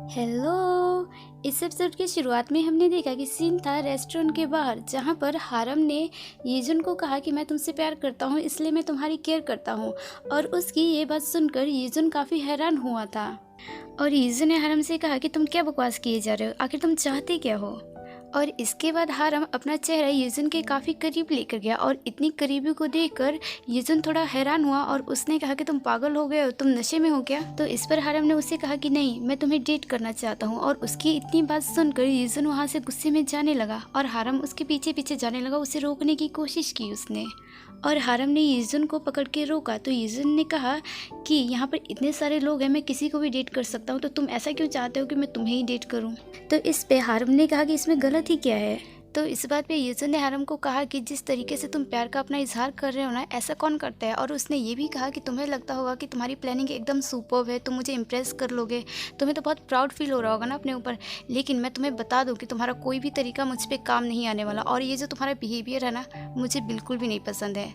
Hello. इस episode की शुरुआत में हमने देखा कि सीन था रेस्टोरेंट के बाहर, जहाँ पर हारम ने यीजुन को कहा कि मैं तुमसे प्यार करता हूँ, इसलिए मैं तुम्हारी केयर करता हूँ। और उसकी ये बात सुनकर यीजुन काफ़ी हैरान हुआ था। और यीजुन ने हारम से कहा कि तुम क्या बकवास किए जा रहे हो, आखिर तुम चाहते क्या हो। और इसके बाद हारम अपना चेहरा यीजुन के काफ़ी करीब लेकर गया, और इतनी करीबी को देखकर यीजुन थोड़ा हैरान हुआ और उसने कहा कि तुम पागल हो गए हो, तुम नशे में हो क्या। तो इस पर हारम ने उससे कहा कि नहीं, मैं तुम्हें डेट करना चाहता हूँ। और उसकी इतनी बात सुनकर यीजुन वहाँ से गुस्से में जाने लगा और हारम उसके पीछे पीछे जाने लगा। उसे रोकने की कोशिश की उसने, और हारम ने यीजुन को पकड़ के रोका। तो यीजुन ने कहा कि यहाँ पर इतने सारे लोग हैं, मैं किसी को भी डेट कर सकता हूँ, तो तुम ऐसा क्यों चाहते हो कि मैं तुम्हें ही डेट करूँ। तो इस पे हारम ने कहा कि इसमें गलत ही क्या है। तो इस बात पे यीजुन ने हारम को कहा कि जिस तरीके से तुम प्यार का अपना इजहार कर रहे हो ना, ऐसा कौन करता है। और उसने ये भी कहा कि तुम्हें लगता होगा कि तुम्हारी प्लानिंग एकदम सुपर्ब है, तुम मुझे इम्प्रेस कर लोगे, तुम्हें तो बहुत प्राउड फील हो रहा होगा ना अपने ऊपर। लेकिन मैं तुम्हें बता दूं कि तुम्हारा कोई भी तरीका मुझ पर काम नहीं आने वाला, और ये जो तुम्हारा बिहेवियर है ना, मुझे बिल्कुल भी नहीं पसंद है।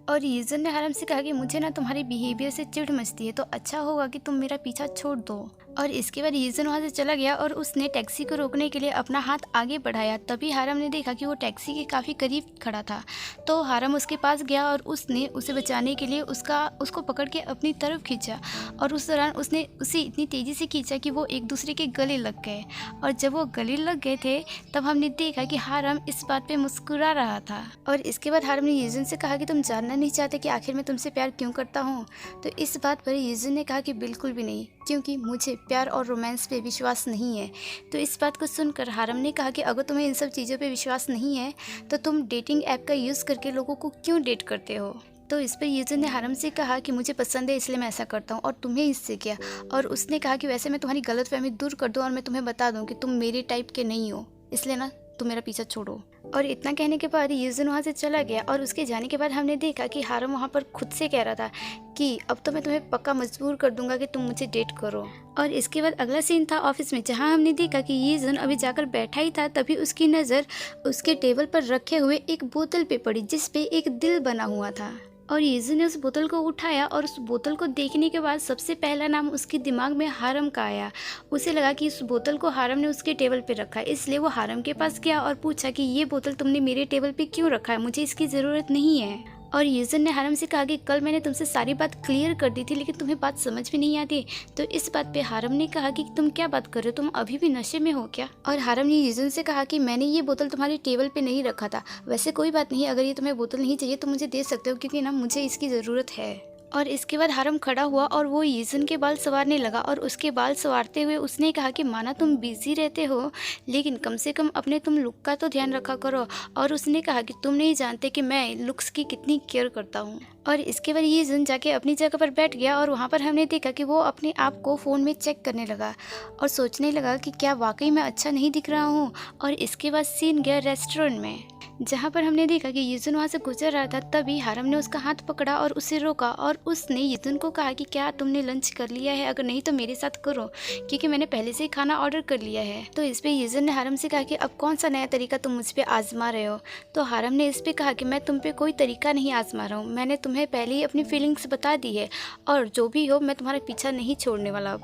और यीजुन ने हारम से कहा कि मुझे ना तुम्हारे बिहेवियर से चिढ़ मचती है, तो अच्छा होगा कि तुम मेरा पीछा छोड़ दो। और इसके बाद यीजुन वहाँ से चला गया और उसने टैक्सी को रोकने के लिए अपना हाथ आगे बढ़ाया। तभी हारम ने देखा कि वो टैक्सी के काफ़ी करीब खड़ा था। तो हारम उसके पास गया और उसने उसे बचाने के लिए उसको पकड़ के अपनी तरफ खींचा। और उस दौरान उसने उसे इतनी तेज़ी से खींचा कि वो एक दूसरे के गले लग गए। और जब वो गले लग गए थे, तब हमने देखा कि हारम इस बात पे मुस्कुरा रहा था। और इसके बाद हारम ने यीजुन से कहा कि तुम जानना नहीं चाहते कि आखिर मैं तुमसे प्यार क्यों करता हूँ। तो इस बात पर यीजुन ने कहा कि बिल्कुल भी नहीं, क्योंकि मुझे प्यार और रोमांस पे विश्वास नहीं है। तो इस बात को सुनकर हारम ने कहा कि अगर तुम्हें इन सब चीज़ों पे विश्वास नहीं है, तो तुम डेटिंग ऐप का यूज़ करके लोगों को क्यों डेट करते हो। तो इस पर यीजुन ने हारम से कहा कि मुझे पसंद है, इसलिए मैं ऐसा करता हूँ, और तुम्हें इससे क्या। और उसने कहा कि वैसे मैं तुम्हारी गलतफहमी दूर कर दूँ और मैं तुम्हें बता दूँ कि तुम मेरे टाइप के नहीं हो, इसलिए ना तुम मेरा पीछा छोड़ो। और इतना कहने के बाद यीजुन वहाँ से चला गया। और उसके जाने के बाद हमने देखा कि हारम वहाँ पर खुद से कह रहा था कि अब तो मैं तुम्हें पक्का मजबूर कर दूंगा कि तुम मुझे डेट करो। और इसके बाद अगला सीन था ऑफिस में, जहाँ हमने देखा कि यीजुन अभी जाकर बैठा ही था, तभी उसकी नज़र उसके टेबल पर रखे हुए एक बोतल पे पड़ी, जिस पे एक दिल बना हुआ था। और यीजुन ने उस बोतल को उठाया, और उस बोतल को देखने के बाद सबसे पहला नाम उसके दिमाग में हारम का आया। उसे लगा कि इस बोतल को हारम ने उसके टेबल पे रखा है, इसलिए वो हारम के पास गया और पूछा कि ये बोतल तुमने मेरे टेबल पे क्यों रखा है, मुझे इसकी ज़रूरत नहीं है। और यीजुन ने हारम से कहा कि कल मैंने तुमसे सारी बात क्लियर कर दी थी, लेकिन तुम्हें बात समझ में नहीं आती। तो इस बात पे हारम ने कहा कि तुम क्या बात कर रहे हो, तुम अभी भी नशे में हो क्या। और हारम ने यीजुन से कहा कि मैंने ये बोतल तुम्हारी टेबल पे नहीं रखा था, वैसे कोई बात नहीं, अगर ये तुम्हें बोतल नहीं चाहिए तो मुझे दे सकते हो, क्योंकि ना मुझे इसकी ज़रूरत है। और इसके बाद हारम खड़ा हुआ और वो यीजुन के बाल संवारने लगा। और उसके बाल संवारते हुए उसने कहा कि माना तुम बिजी रहते हो, लेकिन कम से कम अपने तुम लुक का तो ध्यान रखा करो। और उसने कहा कि तुम नहीं जानते कि मैं लुक्स की कितनी केयर करता हूँ। और इसके बाद यीजुन जाके अपनी जगह पर बैठ गया, और वहाँ पर हमने देखा कि वो अपने आप को फ़ोन में चेक करने लगा और सोचने लगा कि क्या वाकई मैं अच्छा नहीं दिख रहा हूँ। और इसके बाद सीन गया रेस्टोरेंट में, जहाँ पर हमने देखा कि यीजुन वहाँ से गुजर रहा था। तभी हारम ने उसका हाथ पकड़ा और उसे रोका, और उसने यीजुन को कहा कि क्या तुमने लंच कर लिया है, अगर नहीं तो मेरे साथ करो, क्योंकि मैंने पहले से ही खाना ऑर्डर कर लिया है। तो इस पे यीजुन ने हारम से कहा कि अब कौन सा नया तरीका तुम मुझ पर आजमा रहे हो। तो हारम ने इस पर कहा कि मैं तुम पे कोई तरीका नहीं आजमा रहा हूँ, मैंने तुम्हें पहले ही अपनी फीलिंग्स बता दी है, और जो भी हो मैं तुम्हारा पीछा नहीं छोड़ने वाला।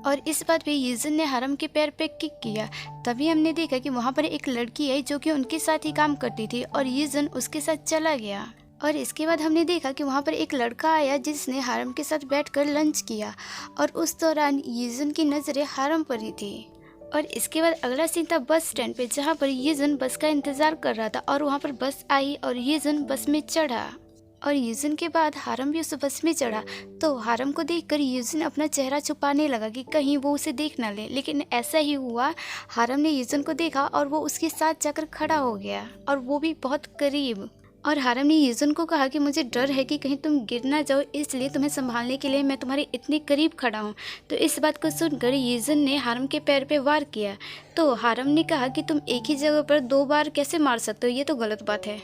और इस बात पे यीजुन ने हारम के पैर पे किक किया। तभी हमने देखा कि वहाँ पर एक लड़की है जो कि उनके साथ ही काम करती थी, और यीजुन उसके साथ चला गया। और इसके बाद हमने देखा कि वहाँ पर एक लड़का आया जिसने हारम के साथ बैठकर लंच किया, और उस दौरान यीजुन की नज़रें हारम पर ही थी। और इसके बाद अगला सीन था बस स्टैंड पे, जहाँ पर यीजुन बस का इंतज़ार कर रहा था। और वहाँ पर बस आई और यीजुन बस में चढ़ा, और यीजुन के बाद हारम भी उस बस में चढ़ा। तो हारम को देखकर यीजुन अपना चेहरा छुपाने लगा कि कहीं वो उसे देख ना ले, लेकिन ऐसा ही हुआ। हारम ने यीजुन को देखा और वो उसके साथ जाकर खड़ा हो गया, और वो भी बहुत करीब। और हारम ने यीजुन को कहा कि मुझे डर है कि कहीं तुम गिर ना जाओ, इसलिए तुम्हें संभालने के लिए मैं तुम्हारे इतने करीब खड़ा हूँ। तो इस बात को सुनकर यीजुन ने हारम के पैर पे वार किया। तो हारम ने कहा कि तुम एक ही जगह पर 2 बार कैसे मार सकते हो, ये तो गलत बात है।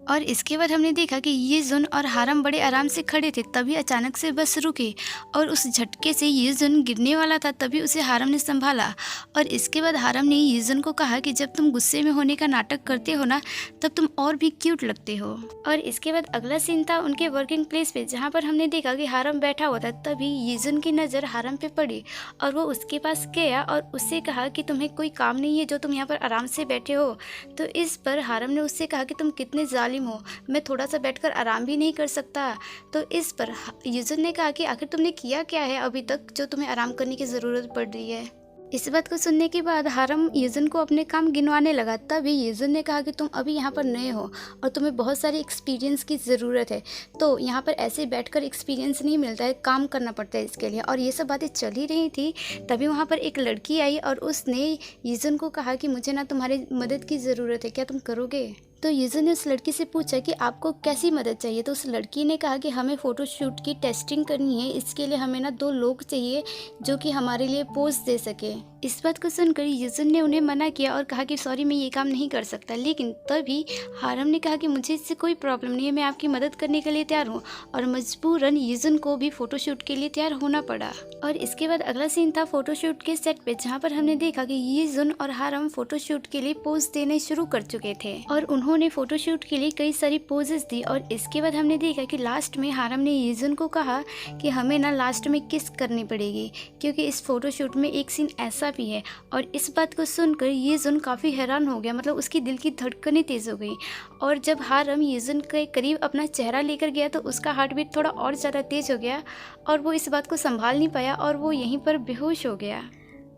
और इसके बाद हमने देखा कि यीजुन और हारम बड़े आराम से खड़े थे, तभी अचानक से बस रुकी और उस झटके से यीजुन गिरने वाला था, तभी उसे हारम ने संभाला। और इसके बाद हारम ने यीजुन को कहा कि जब तुम गुस्से में होने का नाटक करते हो ना, तब तुम और भी क्यूट लगते हो। और इसके बाद अगला सीन था उनके वर्किंग प्लेस पे, जहाँ पर हमने देखा कि हारम बैठा हुआ था। तभी यीजुन की नज़र हारम पे पड़ी और वो उसके पास गया और उससे कहा कि तुम्हें कोई काम नहीं है जो तुम यहाँ पर आराम से बैठे हो। तो इस पर हारम ने उससे कहा कि तुम कितने जालिम हो, मैं थोड़ा सा बैठकर आराम भी नहीं कर सकता। तो इस पर यीजुन ने कहा कि आखिर तुमने किया क्या है अभी तक जो तुम्हें आराम करने की ज़रूरत पड़ रही है। इस बात को सुनने के बाद हारम यीजुन को अपने काम गिनवाने लगा। तभी यीजुन ने कहा कि तुम अभी यहाँ पर नए हो और तुम्हें बहुत सारे एक्सपीरियंस की ज़रूरत है, तो यहाँ पर ऐसे बैठकर एक्सपीरियंस नहीं मिलता है, काम करना पड़ता है इसके लिए। और ये सब बातें चल ही रही थी, तभी वहाँ पर एक लड़की आई और उसने यीजुन को कहा कि मुझे ना तुम्हारी मदद की ज़रूरत है, क्या तुम करोगे? तो यीजुन ने उस लड़की से पूछा कि आपको कैसी मदद चाहिए। तो उस लड़की ने कहा कि हमें फ़ोटोशूट की टेस्टिंग करनी है, इसके लिए हमें ना 2 लोग चाहिए जो कि हमारे लिए पोज दे सके। इस बात को सुनकर यीजुन ने उन्हें मना किया और कहा कि सॉरी मैं ये काम नहीं कर सकता। लेकिन तभी हारम ने कहा कि मुझे इससे कोई प्रॉब्लम नहीं है, मैं आपकी मदद करने के लिए तैयार हूँ। और मजबूरन यीजुन को भी फ़ोटोशूट के लिए तैयार होना पड़ा। और इसके बाद अगला सीन था फ़ोटोशूट के सेट पे, जहाँ पर हमने देखा कि यीजुन और हारम फ़ोटोशूट के लिए पोज देने शुरू कर चुके थे और उन्होंने फ़ोटोशूट के लिए कई सारी पोजेस दी। और इसके बाद हमने देखा कि लास्ट में हारम ने यीजुन को कहा कि हमें ना लास्ट में किस करनी पड़ेगी, क्योंकि इस फ़ोटोशूट में एक सीन ऐसा भी है। और इस बात को सुनकर यीजुन काफ़ी हैरान हो गया, मतलब उसकी दिल की धड़कनें तेज़ हो गई। और जब हारम यीजुन के करीब अपना चेहरा लेकर गया तो उसका हार्ट बीट थोड़ा और ज़्यादा तेज़ हो गया और वो इस बात को संभाल नहीं पाया और वो यहीं पर बेहोश हो गया।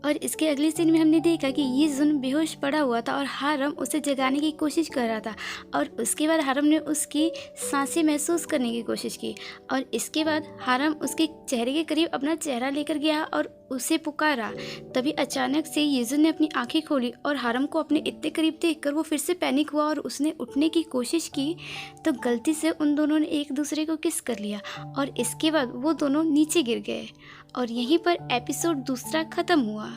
और इसके अगले सीन में हमने देखा कि यीजुन बेहोश पड़ा हुआ था और हारम उसे जगाने की कोशिश कर रहा था। और उसके बाद हारम ने उसकी सांसें महसूस करने की कोशिश की और इसके बाद हारम उसके चेहरे के करीब अपना चेहरा लेकर गया और उसे पुकारा। तभी अचानक से यीजुन ने अपनी आंखें खोली और हारम को अपने इतने करीब देखकर वो फिर से पैनिक हुआ और उसने उठने की कोशिश की, तो गलती से उन दोनों ने एक दूसरे को किस कर लिया और इसके बाद वो दोनों नीचे गिर गए। और यहीं पर एपिसोड दूसरा ख़त्म हुआ।